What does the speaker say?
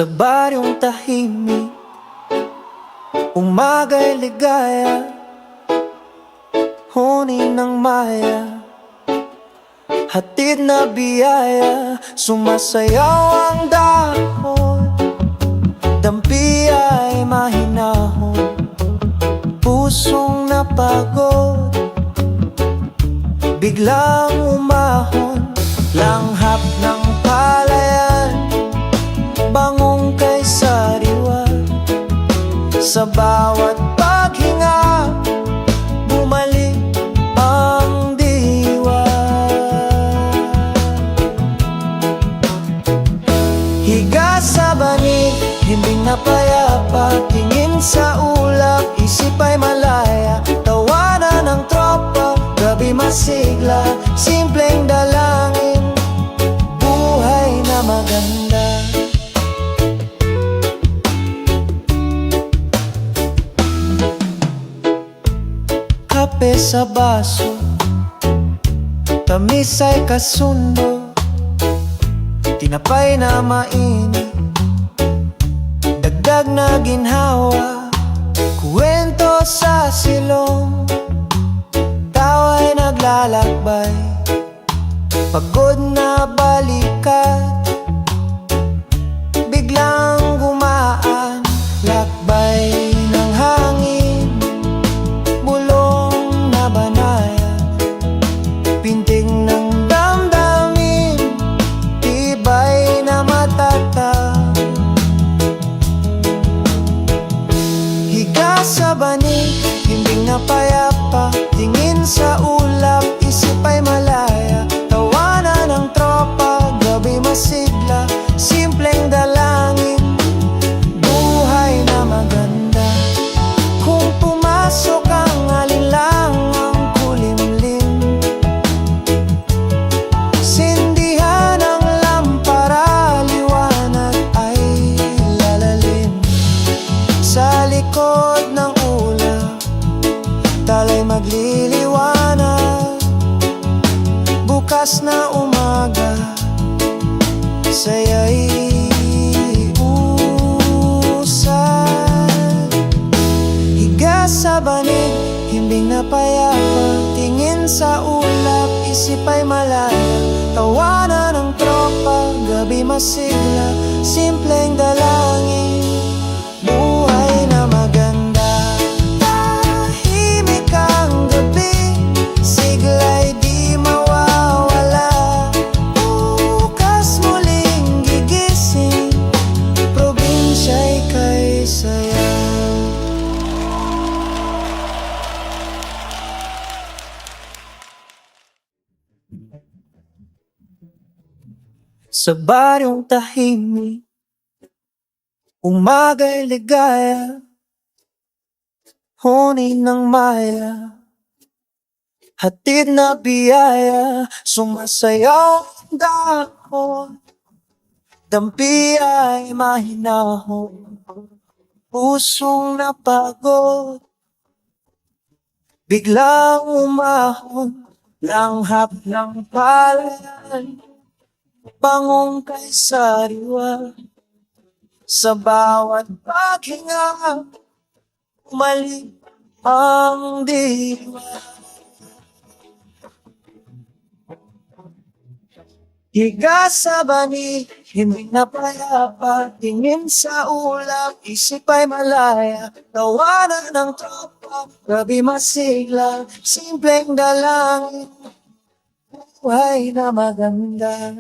Sa baryong tahimik, umaga'y ligaya, huni ng maya, hatid na biyaya. Sumasayaw ang dahon, dampi ay mahinahon, pusong napagod, biglang umahon. Langhap ng palayan, bangong kay sariwa. Sa bawat paghinga, bumalik ang diwa. Higa sa banig, himbing na payapa, tingin sa ulap, isip ay malaya. Tawanan ng tropa, gabi masigla, simpleng dalangin, buhay na maganda. Kape sa baso, tamis ay kasundo, tinapay na mainit, dagdag na ginhawa, kuwento sa silong, tawa'y naglalakbay, pagod na balikat, biglang gumaan, lakbay ng hangin, bulong na banaya, pintig ng damdamin, tibay na matatag. Higa sa banig, himbing na payapa, tingin sa ulap, isip ay malaya. Tawanan ng tropa, gabi masigla, simpleng dalangin, buhay na maganda. Kung pumasok ang alinlangang kulimlim, sindihan ang lampara, liwanag ay lalalim. Sa likod ng ulap, tala'y magliliwanag, bukas na umaga, saya'y usad. Higa sa banig, himbing na payapa, tingin sa ulap, isip ay malaya. Tawanan ng tropa, gabi masigla, simpleng dalangin, buhay na maganda. Tahimik ang gabi, sigla'y di mawawala, bukas muling gigising, probinsya'y kay saya. Sa baryong tahimik, umaga'y ligaya, huni ng maya, hatid na biyaya. Sumasayaw ang dahon, dampi ay mahinahon, pusong napagod, biglang umahon. Langhap ng palayan, bangong kay sariwa. Sa bawat paghinga, umalik ang diwa. Higa sa banig, himbing na payapa, tingin sa ulap, isip ay malaya. Tawanan ng tropa, gabi masigla, simpleng dalangin, buhay na maganda.